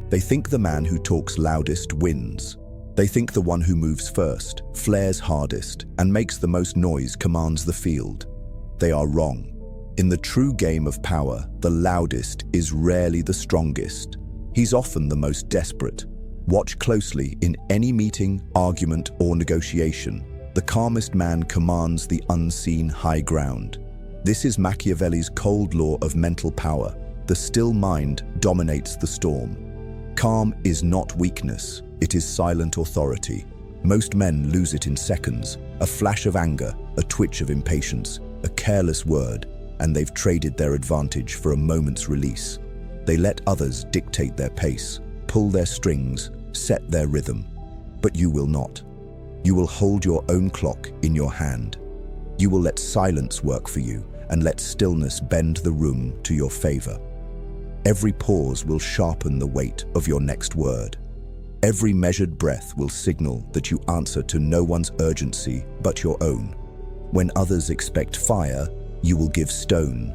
They think the man who talks loudest wins. They think the one who moves first, flares hardest, and makes the most noise commands the field. They are wrong. In the true game of power, the loudest is rarely the strongest. He's often the most desperate. Watch closely in any meeting, argument, or negotiation. The calmest man commands the unseen high ground. This is Machiavelli's cold law of mental power. The still mind dominates the storm. Calm is not weakness, it is silent authority. Most men lose it in seconds. A flash of anger, a twitch of impatience, a careless word, and they've traded their advantage for a moment's release. They let others dictate their pace, pull their strings, set their rhythm. But you will not. You will hold your own clock in your hand. You will let silence work for you and let stillness bend the room to your favor. Every pause will sharpen the weight of your next word. Every measured breath will signal that you answer to no one's urgency but your own. When others expect fire, you will give stone.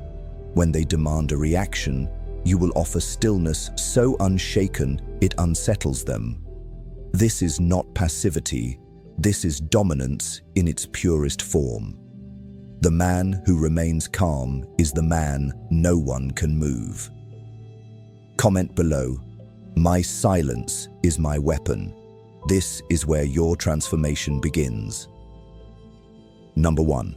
When they demand a reaction, you will offer stillness so unshaken it unsettles them. This is not passivity, this is dominance in its purest form. The man who remains calm is the man no one can move. Comment below, "My silence is my weapon." This is where your transformation begins. Number 1.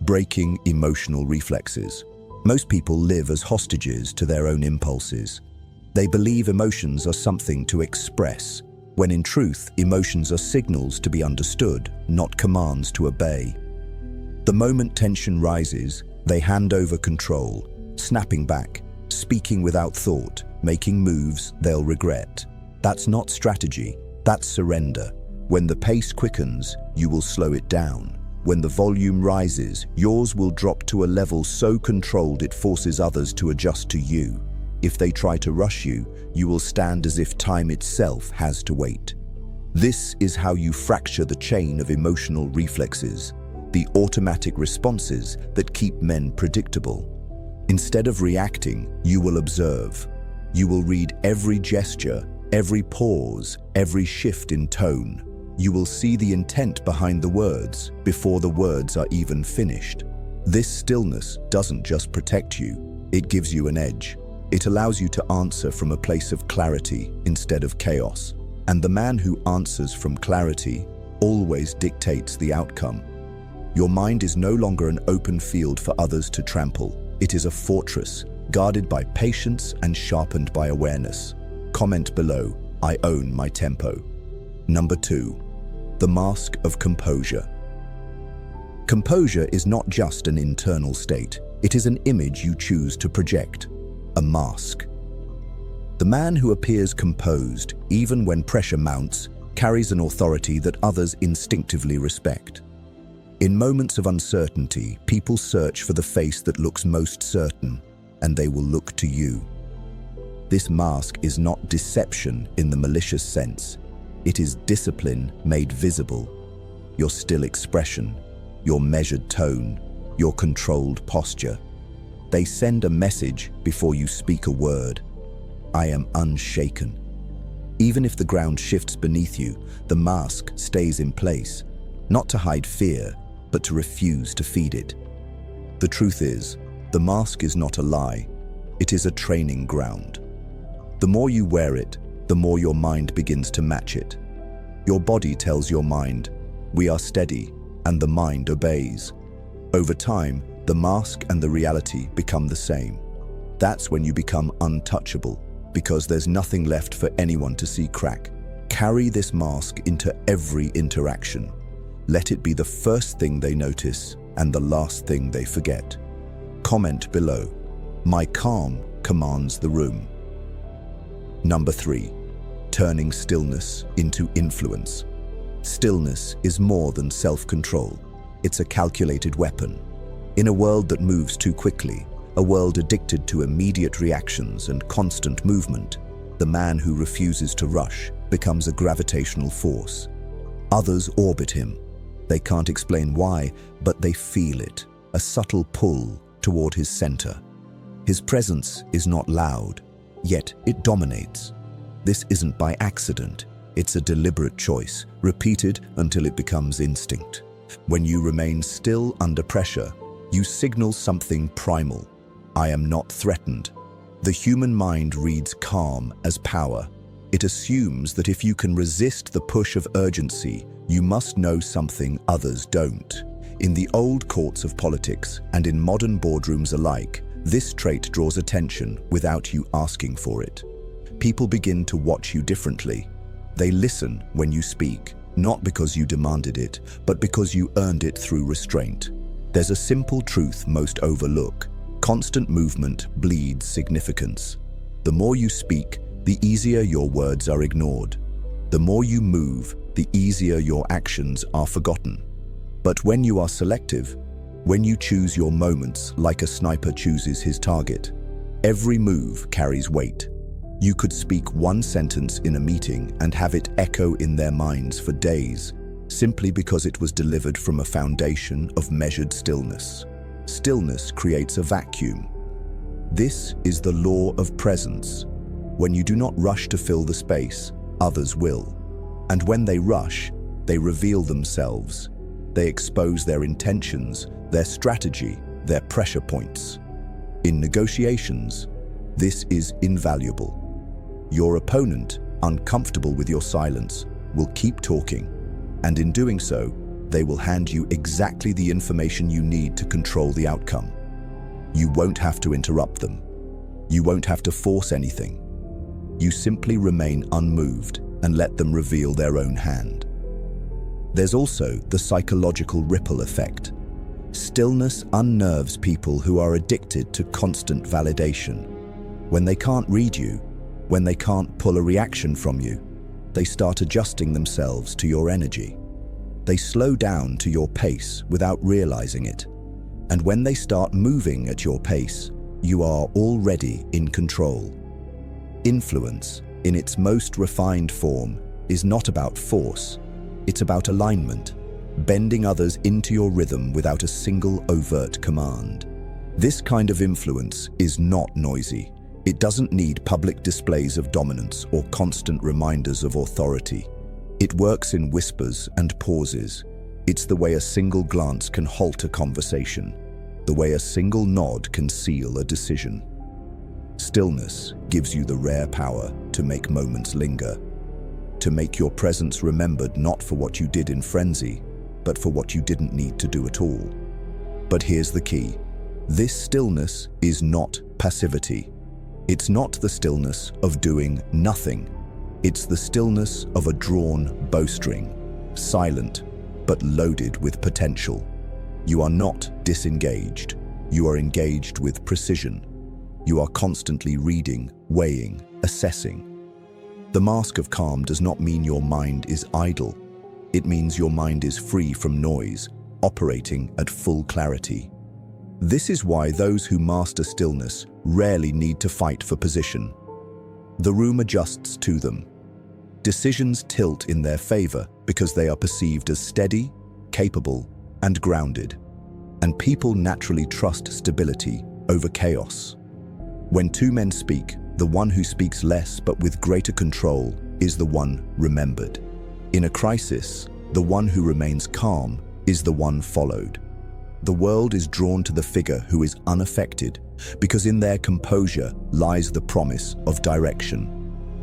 Breaking emotional reflexes. Most people live as hostages to their own impulses. They believe emotions are something to express, when in truth, emotions are signals to be understood, not commands to obey. The moment tension rises, they hand over control, snapping back, speaking without thought, making moves they'll regret. That's not strategy, that's surrender. When the pace quickens, you will slow it down. When the volume rises, yours will drop to a level so controlled it forces others to adjust to you. If they try to rush you, you will stand as if time itself has to wait. This is how you fracture the chain of emotional reflexes, the automatic responses that keep men predictable. Instead of reacting, you will observe. You will read every gesture, every pause, every shift in tone. You will see the intent behind the words before the words are even finished. This stillness doesn't just protect you, it gives you an edge. It allows you to answer from a place of clarity instead of chaos. And the man who answers from clarity always dictates the outcome. Your mind is no longer an open field for others to trample. It is a fortress, guarded by patience and sharpened by awareness. Comment below, "I own my tempo." Number 2. The mask of composure. Composure is not just an internal state, it is an image you choose to project, a mask. The man who appears composed, even when pressure mounts, carries an authority that others instinctively respect. In moments of uncertainty, people search for the face that looks most certain, and they will look to you. This mask is not deception in the malicious sense. It is discipline made visible. Your still expression, your measured tone, your controlled posture. They send a message before you speak a word. I am unshaken. Even if the ground shifts beneath you, the mask stays in place, not to hide fear, but to refuse to feed it. The truth is, the mask is not a lie. It is a training ground. The more you wear it, the more your mind begins to match it. Your body tells your mind, "We are steady," and the mind obeys. Over time, the mask and the reality become the same. That's when you become untouchable, because there's nothing left for anyone to see crack. Carry this mask into every interaction. Let it be the first thing they notice and the last thing they forget. Comment below, "My calm commands the room." Number 3. Turning stillness into influence. Stillness is more than self-control. It's a calculated weapon. In a world that moves too quickly, a world addicted to immediate reactions and constant movement, the man who refuses to rush becomes a gravitational force. Others orbit him. They can't explain why, but they feel it, a subtle pull, toward his center. His presence is not loud, yet it dominates. This isn't by accident. It's a deliberate choice, repeated until it becomes instinct. When you remain still under pressure, you signal something primal. I am not threatened. The human mind reads calm as power. It assumes that if you can resist the push of urgency, you must know something others don't. In the old courts of politics and in modern boardrooms alike, this trait draws attention without you asking for it. People begin to watch you differently. They listen when you speak, not because you demanded it, but because you earned it through restraint. There's a simple truth most overlook. Constant movement bleeds significance. The more you speak, the easier your words are ignored. The more you move, the easier your actions are forgotten. But when you are selective, when you choose your moments like a sniper chooses his target, every move carries weight. You could speak one sentence in a meeting and have it echo in their minds for days, simply because it was delivered from a foundation of measured stillness. Stillness creates a vacuum. This is the law of presence. When you do not rush to fill the space, others will. And when they rush, they reveal themselves. They expose their intentions, their strategy, their pressure points. In negotiations, this is invaluable. Your opponent, uncomfortable with your silence, will keep talking, and in doing so, they will hand you exactly the information you need to control the outcome. You won't have to interrupt them. You won't have to force anything. You simply remain unmoved and let them reveal their own hand. There's also the psychological ripple effect. Stillness unnerves people who are addicted to constant validation. When they can't read you, when they can't pull a reaction from you, they start adjusting themselves to your energy. They slow down to your pace without realizing it. And when they start moving at your pace, you are already in control. Influence, in its most refined form, is not about force. It's about alignment, bending others into your rhythm without a single overt command. This kind of influence is not noisy. It doesn't need public displays of dominance or constant reminders of authority. It works in whispers and pauses. It's the way a single glance can halt a conversation, the way a single nod can seal a decision. Stillness gives you the rare power to make moments linger, to make your presence remembered not for what you did in frenzy, but for what you didn't need to do at all. But here's the key. This stillness is not passivity. It's not the stillness of doing nothing. It's the stillness of a drawn bowstring, silent but loaded with potential. You are not disengaged. You are engaged with precision. You are constantly reading, weighing, assessing. The mask of calm does not mean your mind is idle. It means your mind is free from noise, operating at full clarity. This is why those who master stillness rarely need to fight for position. The room adjusts to them. Decisions tilt in their favor because they are perceived as steady, capable, and grounded. And people naturally trust stability over chaos. When two men speak, the one who speaks less but with greater control is the one remembered. In a crisis, the one who remains calm is the one followed. The world is drawn to the figure who is unaffected because in their composure lies the promise of direction.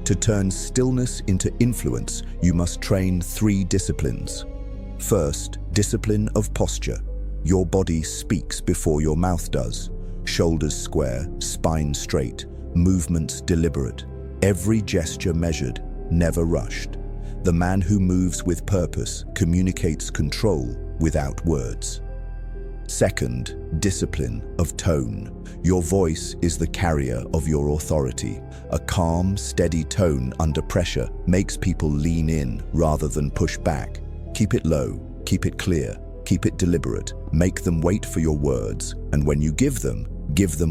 To turn stillness into influence, you must train 3 disciplines. First, discipline of posture. Your body speaks before your mouth does. Shoulders square, spine straight, movements deliberate, every gesture measured, never rushed. The man who moves with purpose communicates control without words. Second, discipline of tone. Your voice is the carrier of your authority. A calm, steady tone under pressure makes people lean in rather than push back. Keep it low, keep it clear, keep it deliberate. Make them wait for your words, and when you give them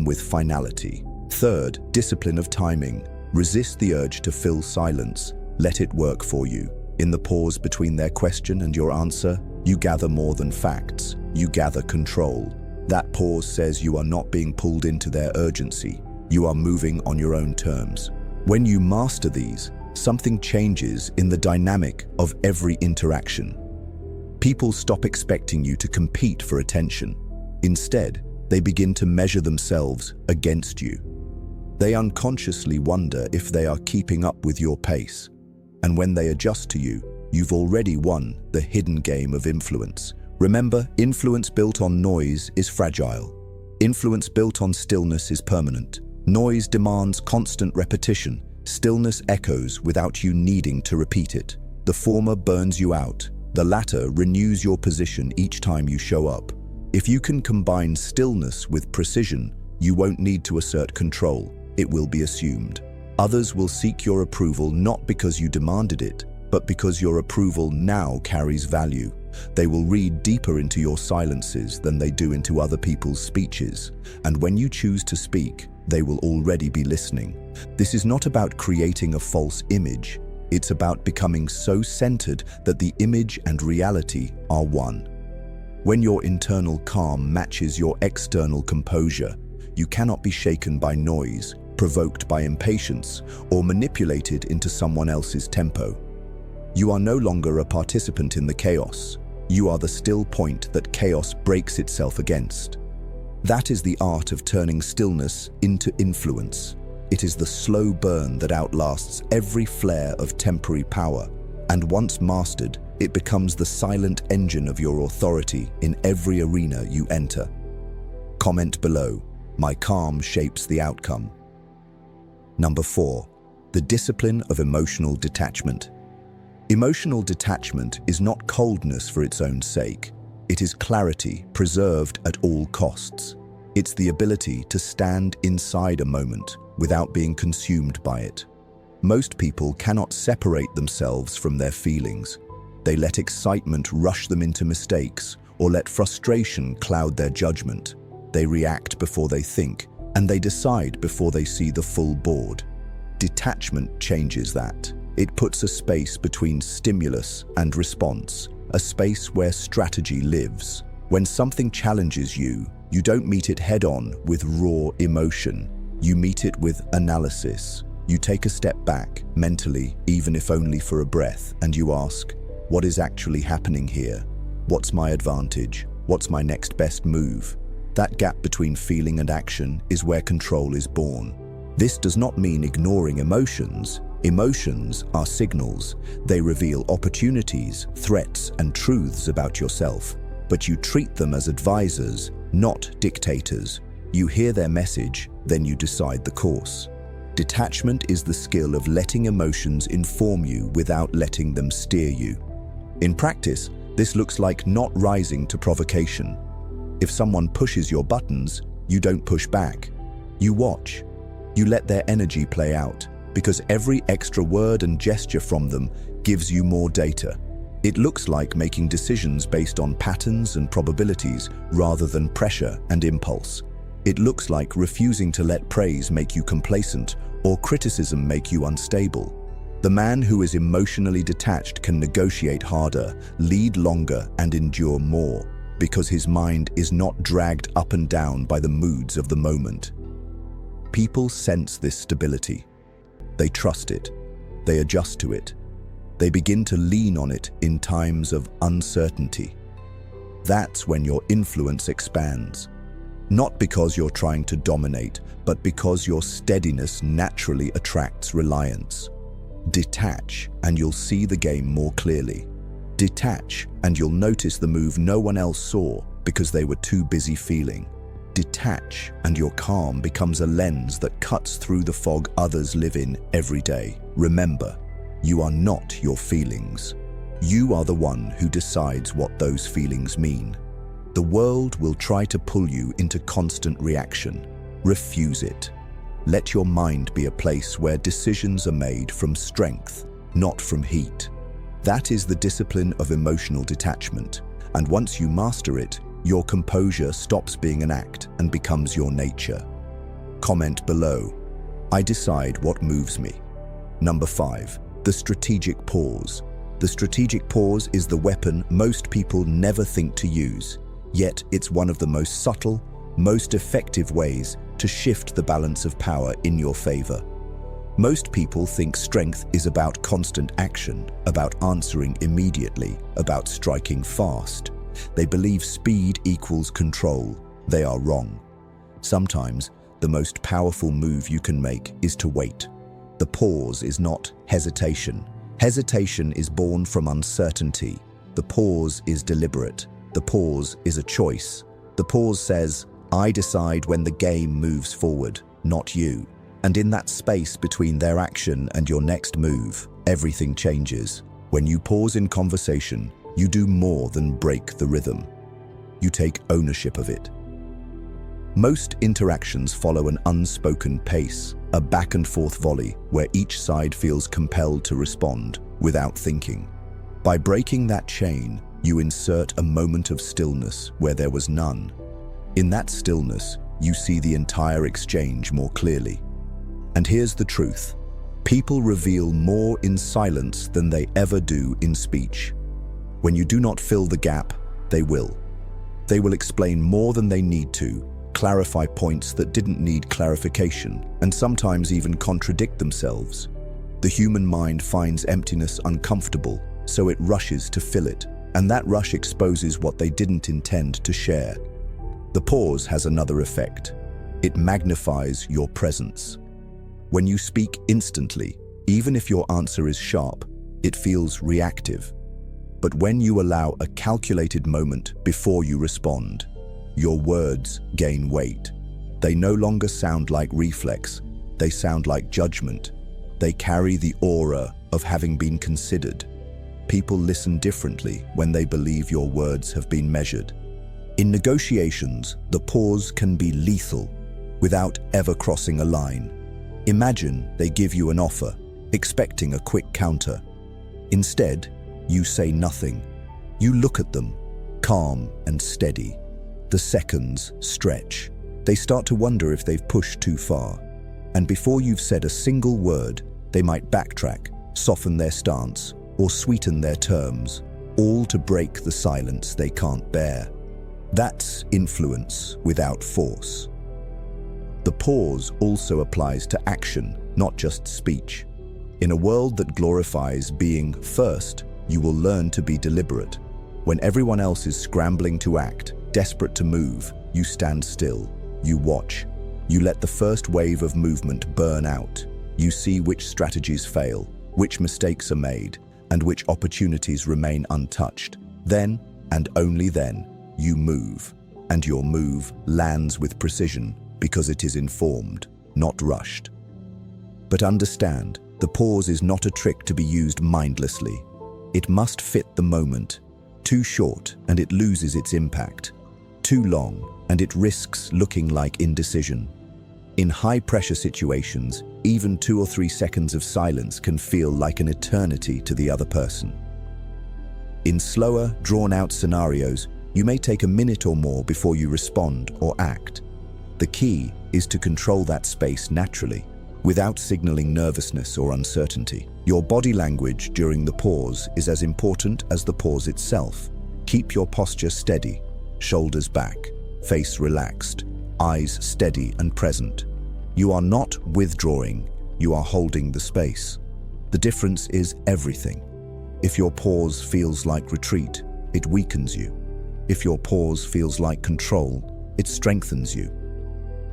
with finality. Third, discipline of timing. Resist the urge to fill silence. Let it work for you. In the pause between their question and your answer, you gather more than facts. You gather control. That pause says you are not being pulled into their urgency. You are moving on your own terms. When you master these, something changes in the dynamic of every interaction. People stop expecting you to compete for attention. Instead, they begin to measure themselves against you. They unconsciously wonder if they are keeping up with your pace. And when they adjust to you, you've already won the hidden game of influence. Remember, influence built on noise is fragile. Influence built on stillness is permanent. Noise demands constant repetition. Stillness echoes without you needing to repeat it. The former burns you out. The latter renews your position each time you show up. If you can combine stillness with precision, you won't need to assert control. It will be assumed. Others will seek your approval not because you demanded it, but because your approval now carries value. They will read deeper into your silences than they do into other people's speeches. And when you choose to speak, they will already be listening. This is not about creating a false image. It's about becoming so centered that the image and reality are one. When your internal calm matches your external composure, you cannot be shaken by noise, provoked by impatience, or manipulated into someone else's tempo. You are no longer a participant in the chaos. You are the still point that chaos breaks itself against. That is the art of turning stillness into influence. It is the slow burn that outlasts every flare of temporary power, and once mastered, it becomes the silent engine of your authority in every arena you enter. Comment below. My calm shapes the outcome. Number 4. The discipline of emotional detachment. Emotional detachment is not coldness for its own sake. It is clarity preserved at all costs. It's the ability to stand inside a moment without being consumed by it. Most people cannot separate themselves from their feelings. They let excitement rush them into mistakes or let frustration cloud their judgment. They react before they think, and they decide before they see the full board. Detachment changes that. It puts a space between stimulus and response, a space where strategy lives. When something challenges you, you don't meet it head-on with raw emotion. You meet it with analysis. You take a step back, mentally, even if only for a breath, and you ask, what is actually happening here? What's my advantage? What's my next best move? That gap between feeling and action is where control is born. This does not mean ignoring emotions. Emotions are signals. They reveal opportunities, threats, and truths about yourself. But you treat them as advisors, not dictators. You hear their message, then you decide the course. Detachment is the skill of letting emotions inform you without letting them steer you. In practice, this looks like not rising to provocation. If someone pushes your buttons, you don't push back. You watch. You let their energy play out, because every extra word and gesture from them gives you more data. It looks like making decisions based on patterns and probabilities rather than pressure and impulse. It looks like refusing to let praise make you complacent or criticism make you unstable. The man who is emotionally detached can negotiate harder, lead longer, and endure more, because his mind is not dragged up and down by the moods of the moment. People sense this stability. They trust it. They adjust to it. They begin to lean on it in times of uncertainty. That's when your influence expands. Not because you're trying to dominate, but because your steadiness naturally attracts reliance. Detach, and you'll see the game more clearly. Detach, and you'll notice the move no one else saw because they were too busy feeling. Detach, and your calm becomes a lens that cuts through the fog others live in every day. Remember, you are not your feelings. You are the one who decides what those feelings mean. The world will try to pull you into constant reaction. Refuse it. Let your mind be a place where decisions are made from strength, not from heat. That is the discipline of emotional detachment, and once you master it, your composure stops being an act and becomes your nature. Comment below. I decide what moves me. Number 5. The strategic pause. The strategic pause is the weapon most people never think to use. Yet it's one of the most subtle, most effective ways to shift the balance of power in your favor. Most people think strength is about constant action, about answering immediately, about striking fast. They believe speed equals control. They are wrong. Sometimes, the most powerful move you can make is to wait. The pause is not hesitation. Hesitation is born from uncertainty. The pause is deliberate. The pause is a choice. The pause says, I decide when the game moves forward, not you. And in that space between their action and your next move, everything changes. When you pause in conversation, you do more than break the rhythm. You take ownership of it. Most interactions follow an unspoken pace, a back-and-forth volley where each side feels compelled to respond without thinking. By breaking that chain, you insert a moment of stillness where there was none. In that stillness, you see the entire exchange more clearly. And here's the truth. People reveal more in silence than they ever do in speech. When you do not fill the gap, they will. They will explain more than they need to, clarify points that didn't need clarification, and sometimes even contradict themselves. The human mind finds emptiness uncomfortable, so it rushes to fill it, and that rush exposes what they didn't intend to share. The pause has another effect. It magnifies your presence. When you speak instantly, even if your answer is sharp, it feels reactive. But when you allow a calculated moment before you respond, your words gain weight. They no longer sound like reflex, they sound like judgment. They carry the aura of having been considered. People listen differently when they believe your words have been measured. In negotiations, the pause can be lethal without ever crossing a line. Imagine they give you an offer, expecting a quick counter. Instead, you say nothing. You look at them, calm and steady. The seconds stretch. They start to wonder if they've pushed too far. And before you've said a single word, they might backtrack, soften their stance, or sweeten their terms, all to break the silence they can't bear. That's influence without force. The pause also applies to action, not just speech. In a world that glorifies being first, you will learn to be deliberate. When everyone else is scrambling to act, desperate to move, you stand still. You watch. You let the first wave of movement burn out. You see which strategies fail, which mistakes are made, and which opportunities remain untouched. Then, and only then, you move. And your move lands with precision because it is informed, not rushed. But understand, the pause is not a trick to be used mindlessly. It must fit the moment. Too short, and it loses its impact. Too long, and it risks looking like indecision. In high-pressure situations, even 2 or 3 seconds of silence can feel like an eternity to the other person. In slower, drawn-out scenarios, you may take a minute or more before you respond or act. The key is to control that space naturally, without signaling nervousness or uncertainty. Your body language during the pause is as important as the pause itself. Keep your posture steady, shoulders back, face relaxed, eyes steady and present. You are not withdrawing, you are holding the space. The difference is everything. If your pause feels like retreat, it weakens you. If your pause feels like control, it strengthens you.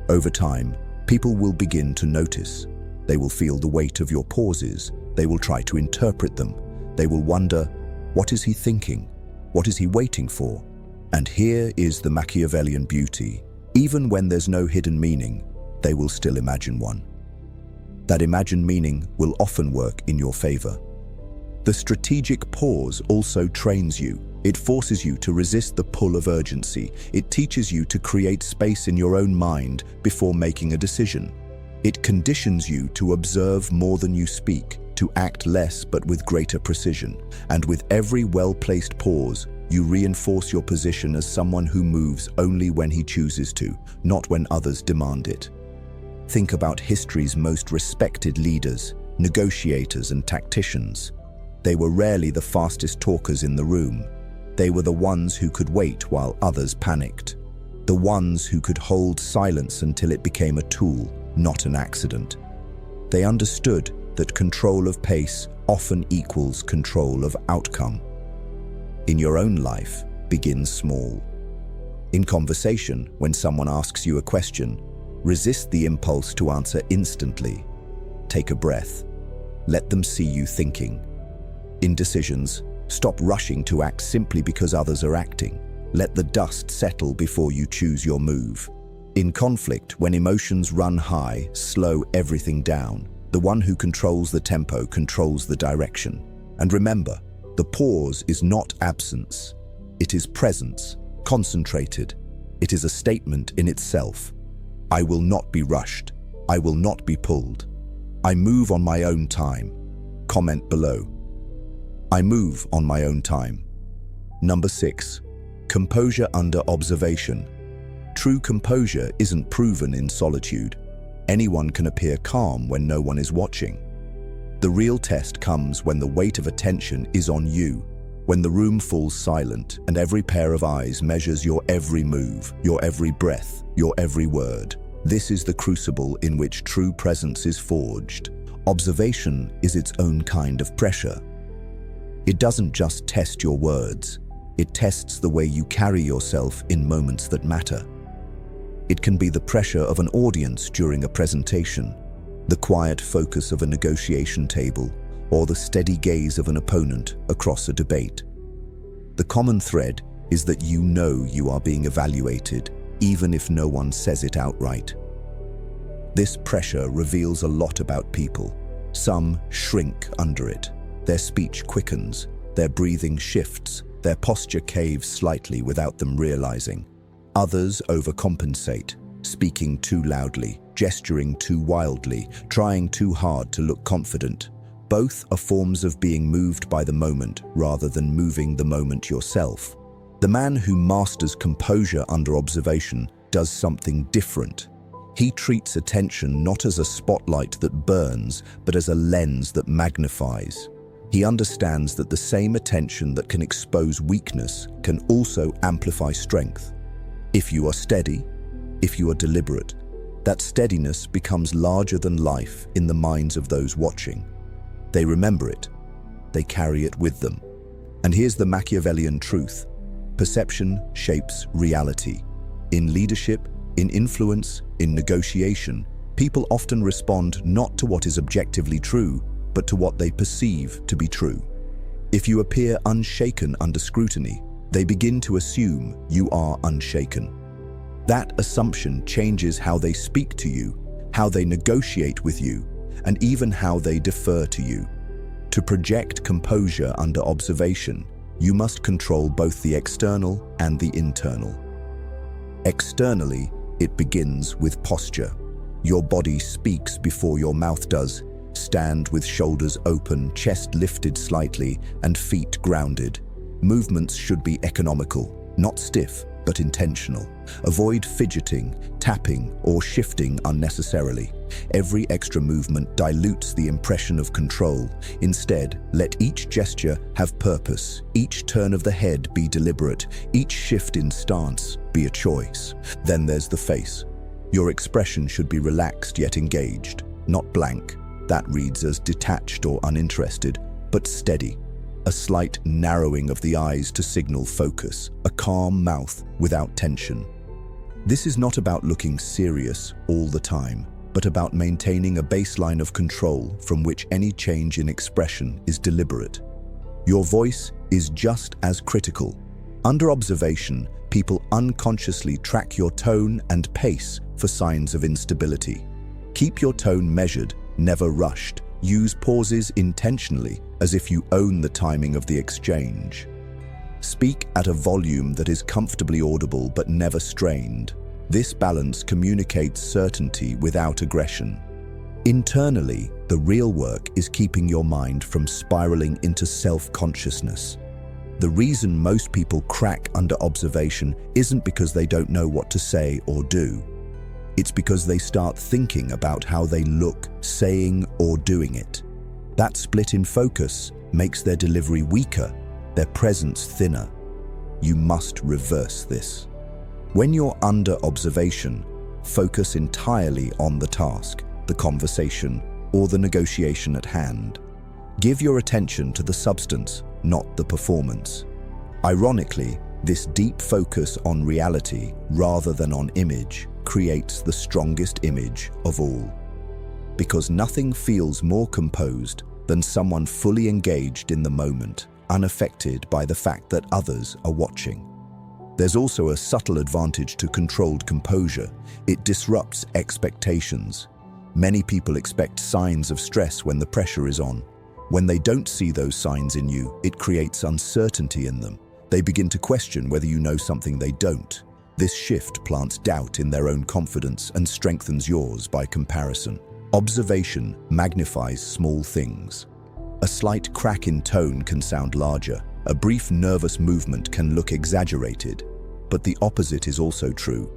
Over time, people will begin to notice. They will feel the weight of your pauses. They will try to interpret them. They will wonder, what is he thinking? What is he waiting for? And here is the Machiavellian beauty. Even when there's no hidden meaning, they will still imagine one. That imagined meaning will often work in your favor. The strategic pause also trains you. It forces you to resist the pull of urgency. It teaches you to create space in your own mind before making a decision. It conditions you to observe more than you speak, to act less but with greater precision. And with every well-placed pause, you reinforce your position as someone who moves only when he chooses to, not when others demand it. Think about history's most respected leaders, negotiators and tacticians. They were rarely the fastest talkers in the room. They were the ones who could wait while others panicked. The ones who could hold silence until it became a tool, not an accident. They understood that control of pace often equals control of outcome. In your own life, begin small. In conversation, when someone asks you a question, resist the impulse to answer instantly. Take a breath. Let them see you thinking. In decisions, stop rushing to act simply because others are acting. Let the dust settle before you choose your move. In conflict, when emotions run high, slow everything down. The one who controls the tempo controls the direction. And remember, the pause is not absence. It is presence, concentrated. It is a statement in itself. I will not be rushed. I will not be pulled. I move on my own time. Comment below. I move on my own time. Number 6. Composure under observation. True composure isn't proven in solitude. Anyone can appear calm when no one is watching. The real test comes when the weight of attention is on you, when the room falls silent and every pair of eyes measures your every move, your every breath, your every word. This is the crucible in which true presence is forged. Observation is its own kind of pressure. It doesn't just test your words, it tests the way you carry yourself in moments that matter. It can be the pressure of an audience during a presentation, the quiet focus of a negotiation table, or the steady gaze of an opponent across a debate. The common thread is that you know you are being evaluated, even if no one says it outright. This pressure reveals a lot about people. Some shrink under it. Their speech quickens, their breathing shifts, their posture caves slightly without them realizing. Others overcompensate, speaking too loudly, gesturing too wildly, trying too hard to look confident. Both are forms of being moved by the moment rather than moving the moment yourself. The man who masters composure under observation does something different. He treats attention not as a spotlight that burns, but as a lens that magnifies. He understands that the same attention that can expose weakness can also amplify strength. If you are steady, if you are deliberate, that steadiness becomes larger than life in the minds of those watching. They remember it. They carry it with them. And here's the Machiavellian truth. Perception shapes reality. In leadership, in influence, in negotiation, people often respond not to what is objectively true, but to what they perceive to be true. If you appear unshaken under scrutiny, they begin to assume you are unshaken. That assumption changes how they speak to you, how they negotiate with you, and even how they defer to you. To project composure under observation, you must control both the external and the internal. Externally, it begins with posture. Your body speaks before your mouth does. Stand with shoulders open, chest lifted slightly, and feet grounded. Movements should be economical, not stiff, but intentional. Avoid fidgeting, tapping, or shifting unnecessarily. Every extra movement dilutes the impression of control. Instead, let each gesture have purpose, each turn of the head be deliberate, each shift in stance be a choice. Then there's the face. Your expression should be relaxed yet engaged, not blank. That reads as detached or uninterested, but steady. A slight narrowing of the eyes to signal focus, a calm mouth without tension. This is not about looking serious all the time, but about maintaining a baseline of control from which any change in expression is deliberate. Your voice is just as critical. Under observation, people unconsciously track your tone and pace for signs of instability. Keep your tone measured, never rushed. Use pauses intentionally, as if you own the timing of the exchange. Speak at a volume that is comfortably audible but never strained. This balance communicates certainty without aggression. Internally, the real work is keeping your mind from spiraling into self-consciousness. The reason most people crack under observation isn't because they don't know what to say or do. It's because they start thinking about how they look, saying or doing it. That split in focus makes their delivery weaker, their presence thinner. You must reverse this. When you're under observation, focus entirely on the task, the conversation, or the negotiation at hand. Give your attention to the substance, not the performance. Ironically, this deep focus on reality rather than on image creates the strongest image of all. Because nothing feels more composed than someone fully engaged in the moment, unaffected by the fact that others are watching. There's also a subtle advantage to controlled composure. It disrupts expectations. Many people expect signs of stress when the pressure is on. When they don't see those signs in you, it creates uncertainty in them. They begin to question whether you know something they don't. This shift plants doubt in their own confidence and strengthens yours by comparison. Observation magnifies small things. A slight crack in tone can sound larger. A brief nervous movement can look exaggerated. But the opposite is also true.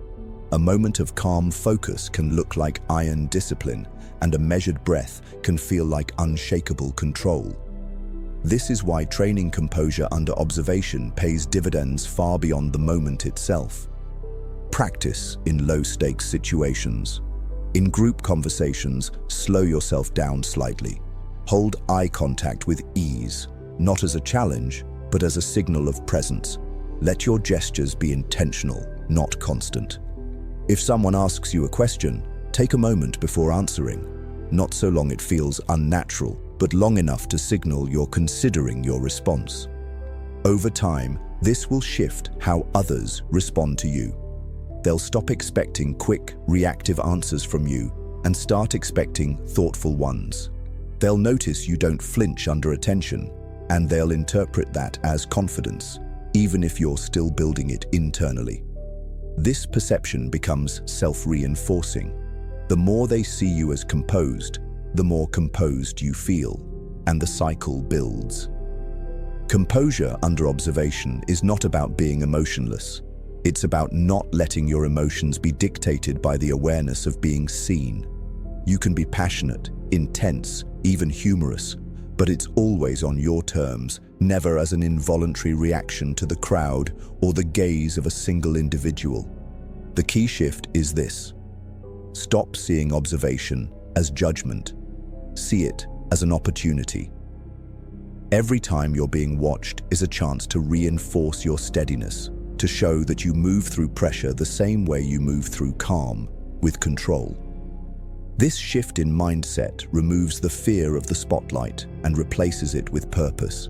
A moment of calm focus can look like iron discipline, and a measured breath can feel like unshakable control. This is why training composure under observation pays dividends far beyond the moment itself. Practice in low-stakes situations. In group conversations, slow yourself down slightly. Hold eye contact with ease, not as a challenge, but as a signal of presence. Let your gestures be intentional, not constant. If someone asks you a question, take a moment before answering. Not so long it feels unnatural, but long enough to signal you're considering your response. Over time, this will shift how others respond to you. They'll stop expecting quick, reactive answers from you and start expecting thoughtful ones. They'll notice you don't flinch under attention, and they'll interpret that as confidence, even if you're still building it internally. This perception becomes self-reinforcing. The more they see you as composed, the more composed you feel, and the cycle builds. Composure under observation is not about being emotionless. It's about not letting your emotions be dictated by the awareness of being seen. You can be passionate, intense, even humorous, but it's always on your terms, never as an involuntary reaction to the crowd or the gaze of a single individual. The key shift is this. Stop seeing observation as judgment. See it as an opportunity. Every time you're being watched is a chance to reinforce your steadiness, to show that you move through pressure the same way you move through calm, with control. This shift in mindset removes the fear of the spotlight and replaces it with purpose.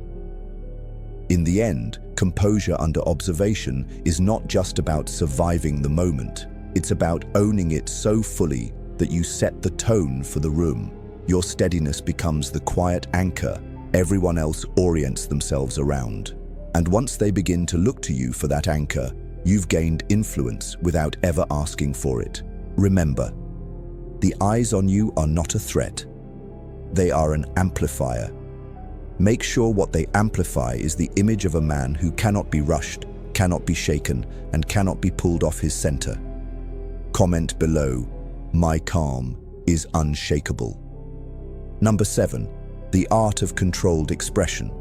In the end, composure under observation is not just about surviving the moment. It's about owning it so fully that you set the tone for the room. Your steadiness becomes the quiet anchor everyone else orients themselves around. And once they begin to look to you for that anchor, you've gained influence without ever asking for it. Remember, the eyes on you are not a threat. They are an amplifier. Make sure what they amplify is the image of a man who cannot be rushed, cannot be shaken, and cannot be pulled off his center. Comment below, "My calm is unshakable." Number 7, the art of controlled expression.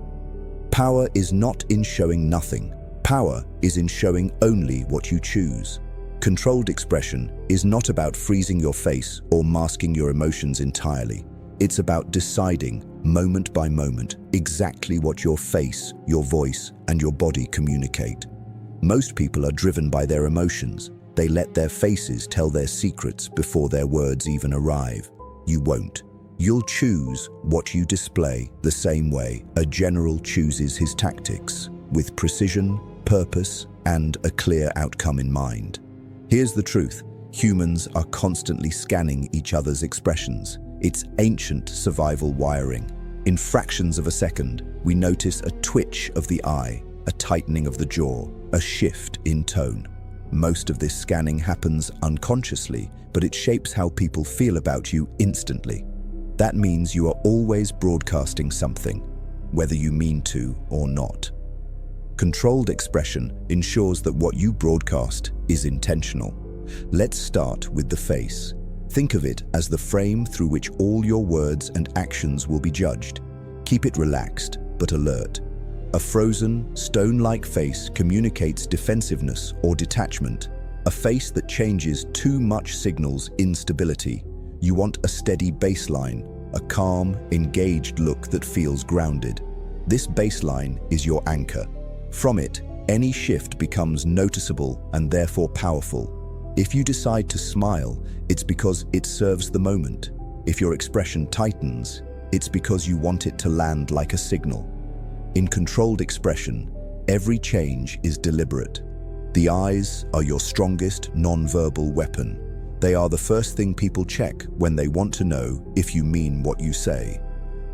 Power is not in showing nothing. Power is in showing only what you choose. Controlled expression is not about freezing your face or masking your emotions entirely. It's about deciding, moment by moment, exactly what your face, your voice, and your body communicate. Most people are driven by their emotions. They let their faces tell their secrets before their words even arrive. You won't. You'll choose what you display the same way a general chooses his tactics, with precision, purpose, and a clear outcome in mind. Here's the truth. Humans are constantly scanning each other's expressions. It's ancient survival wiring. In fractions of a second, we notice a twitch of the eye, a tightening of the jaw, a shift in tone. Most of this scanning happens unconsciously, but it shapes how people feel about you instantly. That means you are always broadcasting something, whether you mean to or not. Controlled expression ensures that what you broadcast is intentional. Let's start with the face. Think of it as the frame through which all your words and actions will be judged. Keep it relaxed but alert. A frozen, stone-like face communicates defensiveness or detachment. A face that changes too much signals instability. You want a steady baseline, a calm, engaged look that feels grounded. This baseline is your anchor. From it, any shift becomes noticeable and therefore powerful. If you decide to smile, it's because it serves the moment. If your expression tightens, it's because you want it to land like a signal. In controlled expression, every change is deliberate. The eyes are your strongest non-verbal weapon. They are the first thing people check when they want to know if you mean what you say.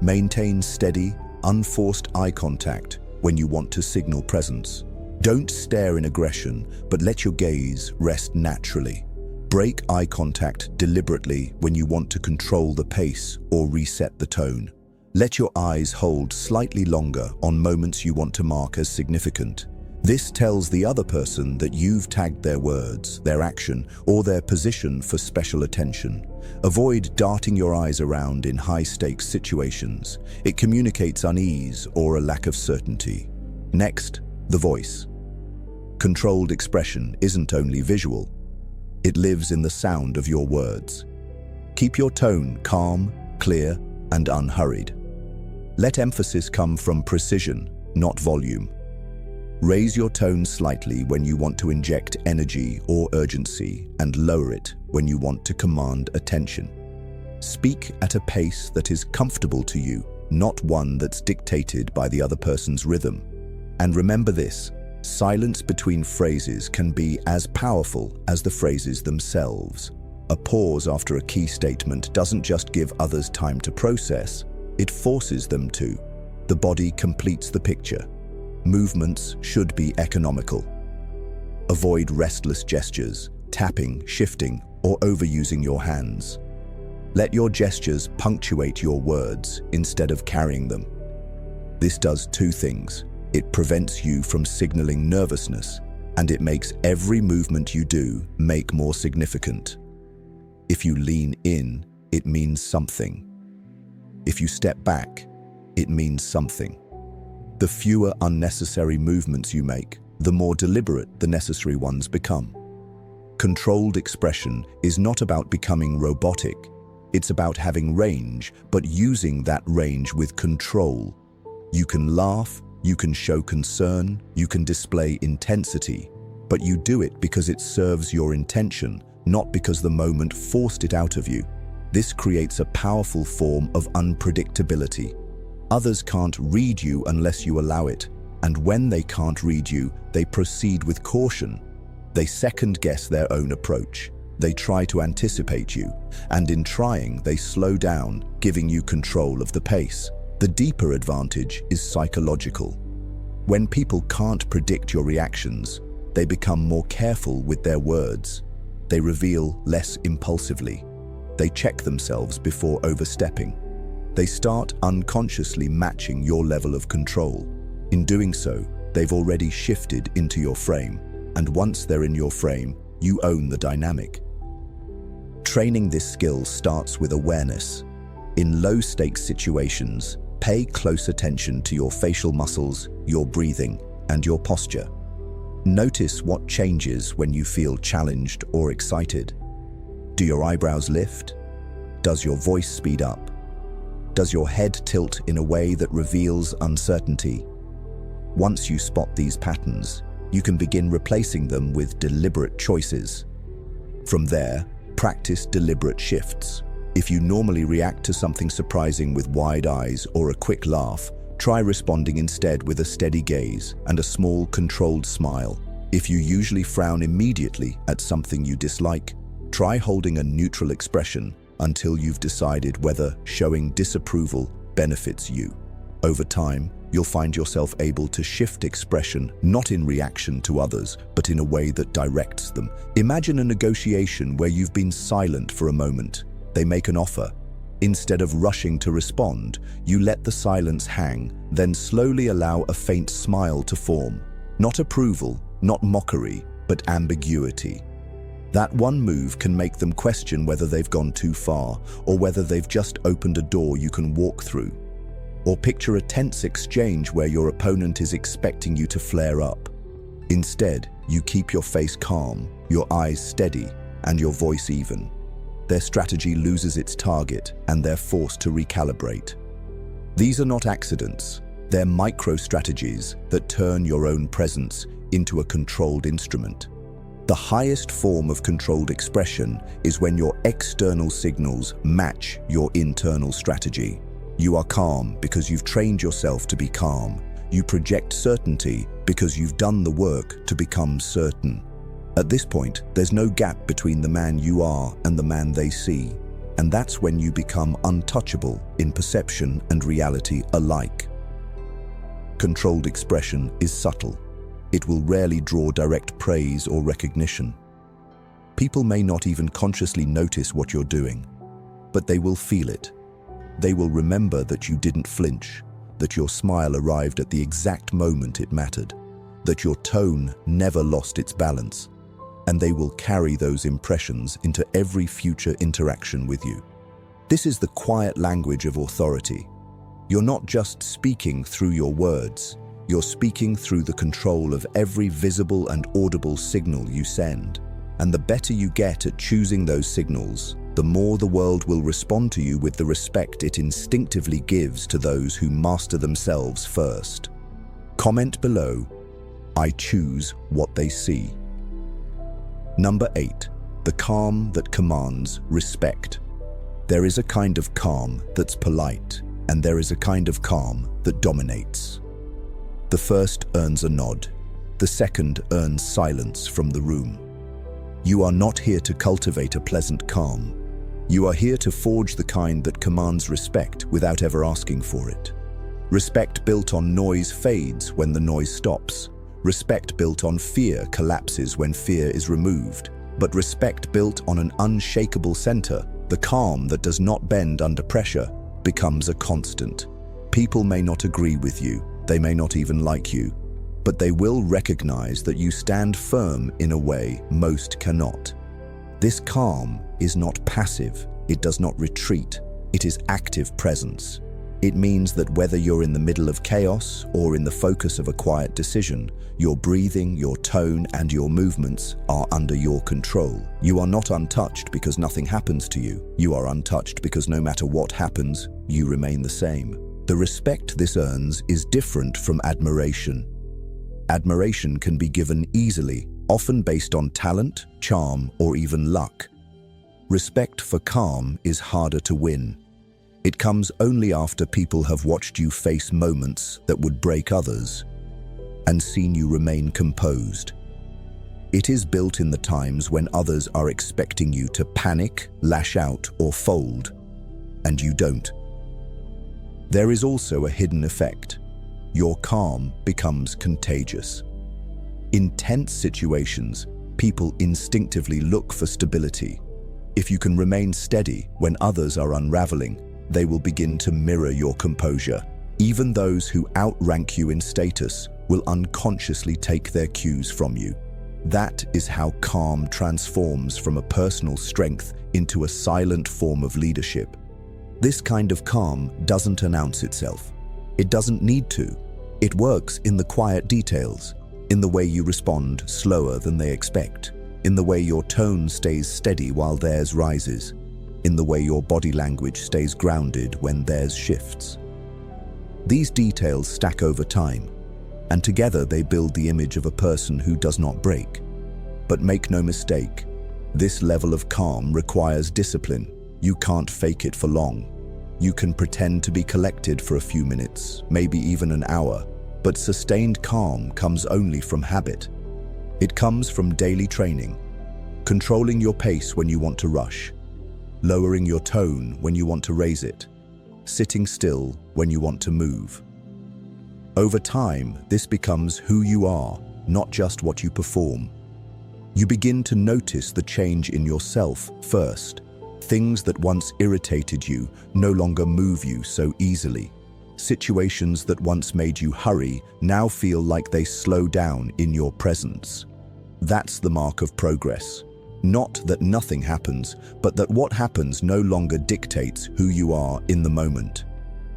Maintain steady, unforced eye contact when you want to signal presence. Don't stare in aggression, but let your gaze rest naturally. Break eye contact deliberately when you want to control the pace or reset the tone. Let your eyes hold slightly longer on moments you want to mark as significant. This tells the other person that you've tagged their words, their action, or their position for special attention. Avoid darting your eyes around in high-stakes situations. It communicates unease or a lack of certainty. Next, the voice. Controlled expression isn't only visual. It lives in the sound of your words. Keep your tone calm, clear, and unhurried. Let emphasis come from precision, not volume. Raise your tone slightly when you want to inject energy or urgency, and lower it when you want to command attention. Speak at a pace that is comfortable to you, not one that's dictated by the other person's rhythm. And remember this, silence between phrases can be as powerful as the phrases themselves. A pause after a key statement doesn't just give others time to process, it forces them to. The body completes the picture. Movements should be economical. Avoid restless gestures, tapping, shifting, or overusing your hands. Let your gestures punctuate your words instead of carrying them. This does two things. It prevents you from signaling nervousness, and it makes every movement you do make more significant. If you lean in, it means something. If you step back, it means something. The fewer unnecessary movements you make, the more deliberate the necessary ones become. Controlled expression is not about becoming robotic. It's about having range, but using that range with control. You can laugh, you can show concern, you can display intensity, but you do it because it serves your intention, not because the moment forced it out of you. This creates a powerful form of unpredictability. Others can't read you unless you allow it, and when they can't read you, they proceed with caution. They second-guess their own approach. They try to anticipate you, and in trying, they slow down, giving you control of the pace. The deeper advantage is psychological. When people can't predict your reactions, they become more careful with their words. They reveal less impulsively. They check themselves before overstepping. They start unconsciously matching your level of control. In doing so, they've already shifted into your frame, and once they're in your frame, you own the dynamic. Training this skill starts with awareness. In low-stakes situations, pay close attention to your facial muscles, your breathing, and your posture. Notice what changes when you feel challenged or excited. Do your eyebrows lift? Does your voice speed up? Does your head tilt in a way that reveals uncertainty? Once you spot these patterns, you can begin replacing them with deliberate choices. From there, practice deliberate shifts. If you normally react to something surprising with wide eyes or a quick laugh, try responding instead with a steady gaze and a small, controlled smile. If you usually frown immediately at something you dislike, try holding a neutral expression until you've decided whether showing disapproval benefits you. Over time, you'll find yourself able to shift expression not in reaction to others, but in a way that directs them. Imagine a negotiation where you've been silent for a moment. They make an offer. Instead of rushing to respond, you let the silence hang, then slowly allow a faint smile to form. Not approval, not mockery, but ambiguity. That one move can make them question whether they've gone too far or whether they've just opened a door you can walk through. Or picture a tense exchange where your opponent is expecting you to flare up. Instead, you keep your face calm, your eyes steady, and your voice even. Their strategy loses its target, and they're forced to recalibrate. These are not accidents. They're micro-strategies that turn your own presence into a controlled instrument. The highest form of controlled expression is when your external signals match your internal strategy. You are calm because you've trained yourself to be calm. You project certainty because you've done the work to become certain. At this point, there's no gap between the man you are and the man they see. And that's when you become untouchable in perception and reality alike. Controlled expression is subtle. It will rarely draw direct praise or recognition. People may not even consciously notice what you're doing, but they will feel it. They will remember that you didn't flinch, that your smile arrived at the exact moment it mattered, that your tone never lost its balance, and they will carry those impressions into every future interaction with you. This is the quiet language of authority. You're not just speaking through your words, you're speaking through the control of every visible and audible signal you send. And the better you get at choosing those signals, the more the world will respond to you with the respect it instinctively gives to those who master themselves first. Comment below, I choose what they see. Number 8, the calm that commands respect. There is a kind of calm that's polite, and there is a kind of calm that dominates. The first earns a nod, the second earns silence from the room. You are not here to cultivate a pleasant calm. You are here to forge the kind that commands respect without ever asking for it. Respect built on noise fades when the noise stops. Respect built on fear collapses when fear is removed. But respect built on an unshakable center, the calm that does not bend under pressure, becomes a constant. People may not agree with you, they may not even like you, but they will recognize that you stand firm in a way most cannot. This calm is not passive, it does not retreat, it is active presence. It means that whether you're in the middle of chaos or in the focus of a quiet decision, your breathing, your tone, and your movements are under your control. You are not untouched because nothing happens to you. You are untouched because no matter what happens, you remain the same. The respect this earns is different from admiration. Admiration can be given easily, often based on talent, charm, or even luck. Respect for calm is harder to win. It comes only after people have watched you face moments that would break others and seen you remain composed. It is built in the times when others are expecting you to panic, lash out, or fold, and you don't. There is also a hidden effect. Your calm becomes contagious. In tense situations, people instinctively look for stability. If you can remain steady when others are unraveling, they will begin to mirror your composure. Even those who outrank you in status will unconsciously take their cues from you. That is how calm transforms from a personal strength into a silent form of leadership. This kind of calm doesn't announce itself. It doesn't need to. It works in the quiet details, in the way you respond slower than they expect, in the way your tone stays steady while theirs rises, in the way your body language stays grounded when theirs shifts. These details stack over time, and together they build the image of a person who does not break. But make no mistake, this level of calm requires discipline. You can't fake it for long. You can pretend to be collected for a few minutes, maybe even an hour, but sustained calm comes only from habit. It comes from daily training, controlling your pace when you want to rush, lowering your tone when you want to raise it, sitting still when you want to move. Over time, this becomes who you are, not just what you perform. You begin to notice the change in yourself first. Things that once irritated you no longer move you so easily. Situations that once made you hurry now feel like they slow down in your presence. That's the mark of progress. Not that nothing happens, but that what happens no longer dictates who you are in the moment.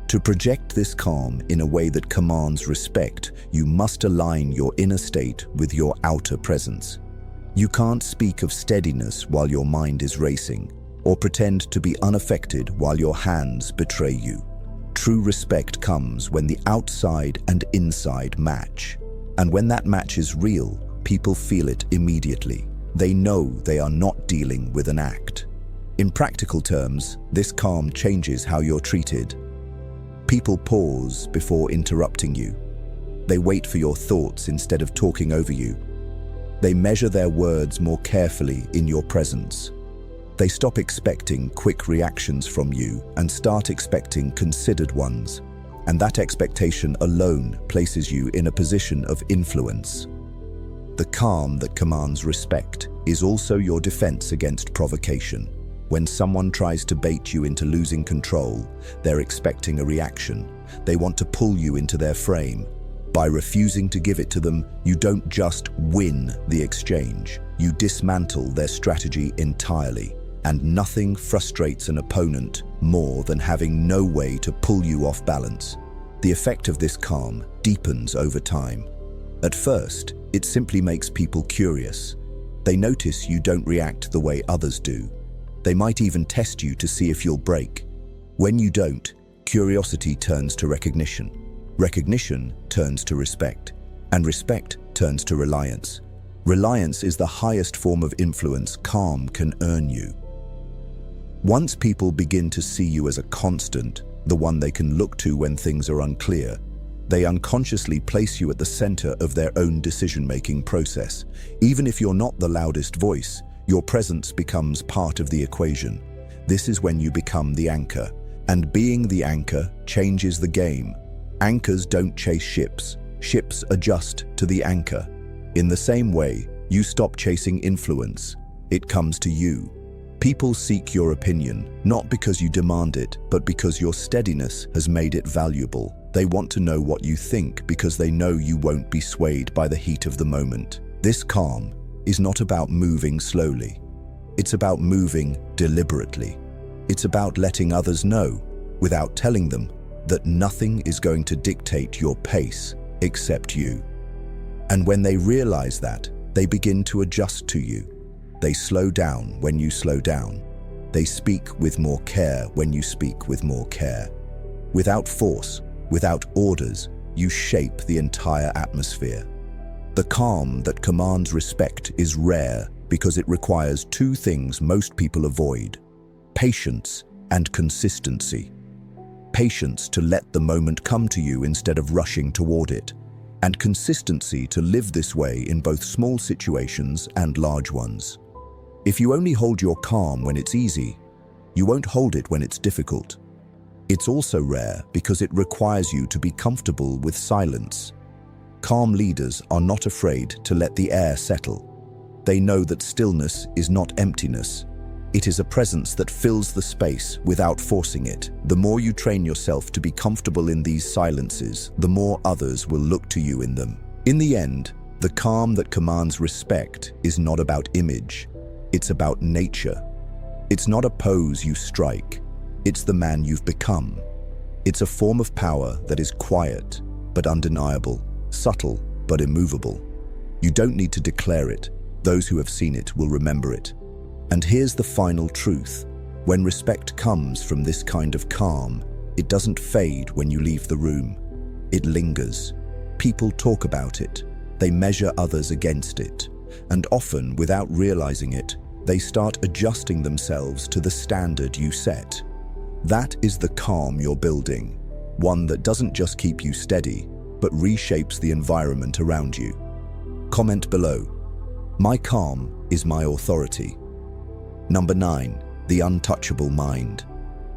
To project this calm in a way that commands respect, you must align your inner state with your outer presence. You can't speak of steadiness while your mind is racing, or pretend to be unaffected while your hands betray you. True respect comes when the outside and inside match. And when that match is real, people feel it immediately. They know they are not dealing with an act. In practical terms, this calm changes how you're treated. People pause before interrupting you. They wait for your thoughts instead of talking over you. They measure their words more carefully in your presence. They stop expecting quick reactions from you and start expecting considered ones. And that expectation alone places you in a position of influence. The calm that commands respect is also your defense against provocation. When someone tries to bait you into losing control, they're expecting a reaction. They want to pull you into their frame. By refusing to give it to them, you don't just win the exchange. You dismantle their strategy entirely. And nothing frustrates an opponent more than having no way to pull you off balance. The effect of this calm deepens over time. At first, it simply makes people curious. They notice you don't react the way others do. They might even test you to see if you'll break. When you don't, curiosity turns to recognition. Recognition turns to respect. And respect turns to reliance. Reliance is the highest form of influence calm can earn you. Once people begin to see you as a constant, the one they can look to when things are unclear, they unconsciously place you at the center of their own decision-making process. Even if you're not the loudest voice, your presence becomes part of the equation. This is when you become the anchor. And being the anchor changes the game. Anchors don't chase ships. Ships adjust to the anchor. In the same way, you stop chasing influence. It comes to you. People seek your opinion, not because you demand it, but because your steadiness has made it valuable. They want to know what you think because they know you won't be swayed by the heat of the moment. This calm is not about moving slowly. It's about moving deliberately. It's about letting others know, without telling them, that nothing is going to dictate your pace except you. And when they realize that, they begin to adjust to you. They slow down when you slow down. They speak with more care when you speak with more care. Without force, without orders, you shape the entire atmosphere. The calm that commands respect is rare because it requires two things most people avoid: patience and consistency. Patience to let the moment come to you instead of rushing toward it, and consistency to live this way in both small situations and large ones. If you only hold your calm when it's easy, you won't hold it when it's difficult. It's also rare because it requires you to be comfortable with silence. Calm leaders are not afraid to let the air settle. They know that stillness is not emptiness. It is a presence that fills the space without forcing it. The more you train yourself to be comfortable in these silences, the more others will look to you in them. In the end, the calm that commands respect is not about image. It's about nature. It's not a pose you strike. It's the man you've become. It's a form of power that is quiet but undeniable, subtle but immovable. You don't need to declare it. Those who have seen it will remember it. And here's the final truth. When respect comes from this kind of calm, it doesn't fade when you leave the room. It lingers. People talk about it. They measure others against it. And often, without realizing it, they start adjusting themselves to the standard you set. That is the calm you're building. One that doesn't just keep you steady, but reshapes the environment around you. Comment below. My calm is my authority. Number 9, the untouchable mind.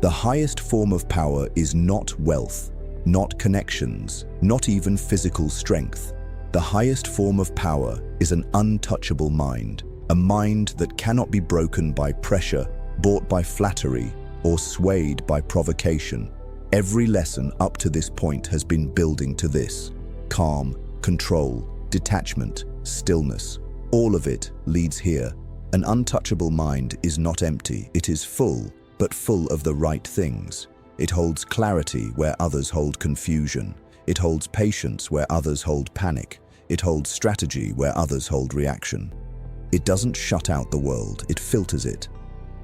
The highest form of power is not wealth, not connections, not even physical strength. The highest form of power is an untouchable mind, a mind that cannot be broken by pressure, bought by flattery, or swayed by provocation. Every lesson up to this point has been building to this. Calm, control, detachment, stillness. All of it leads here. An untouchable mind is not empty. It is full, but full of the right things. It holds clarity where others hold confusion. It holds patience where others hold panic. It holds strategy where others hold reaction. It doesn't shut out the world, it filters it.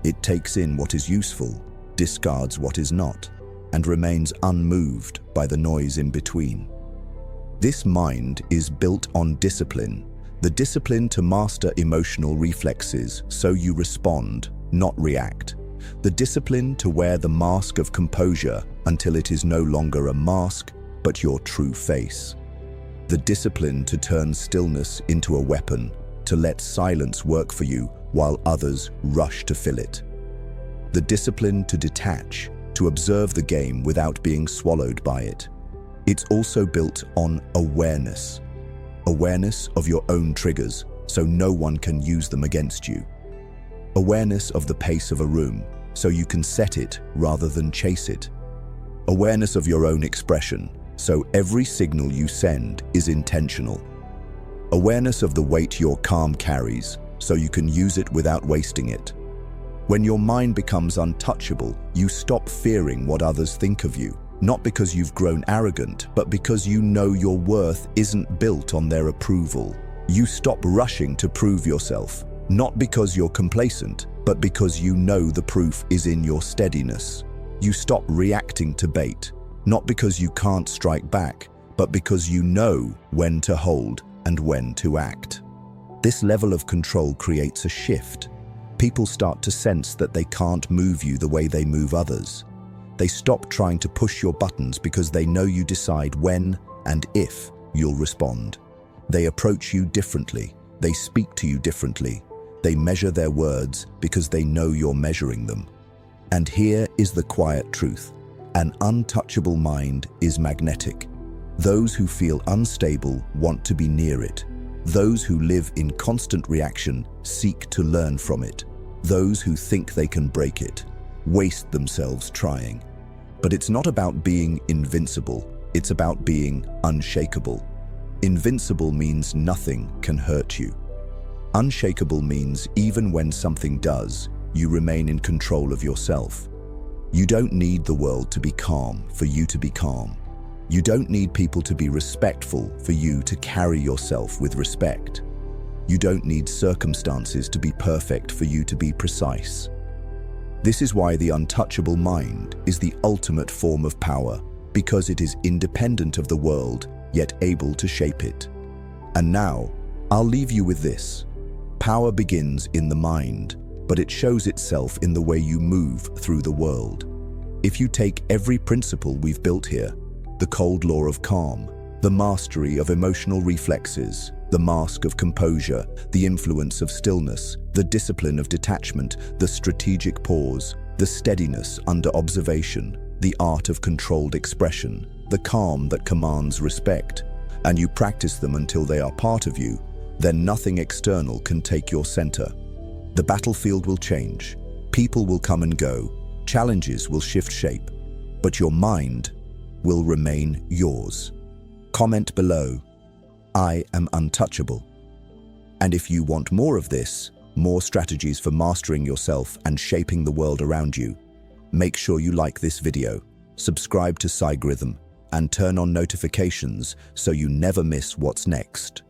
It takes in what is useful, discards what is not, and remains unmoved by the noise in between. This mind is built on discipline, the discipline to master emotional reflexes so you respond, not react. The discipline to wear the mask of composure until it is no longer a mask, but your true face. The discipline to turn stillness into a weapon, to let silence work for you while others rush to fill it. The discipline to detach, to observe the game without being swallowed by it. It's also built on awareness. Awareness of your own triggers, so no one can use them against you. Awareness of the pace of a room, so you can set it rather than chase it. Awareness of your own expression, so every signal you send is intentional. Awareness of the weight your calm carries, so you can use it without wasting it. When your mind becomes untouchable, you stop fearing what others think of you, not because you've grown arrogant, but because you know your worth isn't built on their approval. You stop rushing to prove yourself, not because you're complacent, but because you know the proof is in your steadiness. You stop reacting to bait, not because you can't strike back, but because you know when to hold and when to act. This level of control creates a shift. People start to sense that they can't move you the way they move others. They stop trying to push your buttons because they know you decide when and if you'll respond. They approach you differently. They speak to you differently. They measure their words because they know you're measuring them. And here is the quiet truth. An untouchable mind is magnetic. Those who feel unstable want to be near it. Those who live in constant reaction seek to learn from it. Those who think they can break it waste themselves trying. But it's not about being invincible, it's about being unshakable. Invincible means nothing can hurt you. Unshakable means even when something does, you remain in control of yourself. You don't need the world to be calm for you to be calm. You don't need people to be respectful for you to carry yourself with respect. You don't need circumstances to be perfect for you to be precise. This is why the untouchable mind is the ultimate form of power, because it is independent of the world, yet able to shape it. And now, I'll leave you with this. Power begins in the mind, but it shows itself in the way you move through the world. If you take every principle we've built here, the cold law of calm, the mastery of emotional reflexes, the mask of composure, the influence of stillness, the discipline of detachment, the strategic pause, the steadiness under observation, the art of controlled expression, the calm that commands respect, and you practice them until they are part of you, then nothing external can take your center. The battlefield will change, people will come and go, challenges will shift shape, but your mind will remain yours. Comment below, I am untouchable. And if you want more of this, more strategies for mastering yourself and shaping the world around you, make sure you like this video, subscribe to Psygrythm, and turn on notifications so you never miss what's next.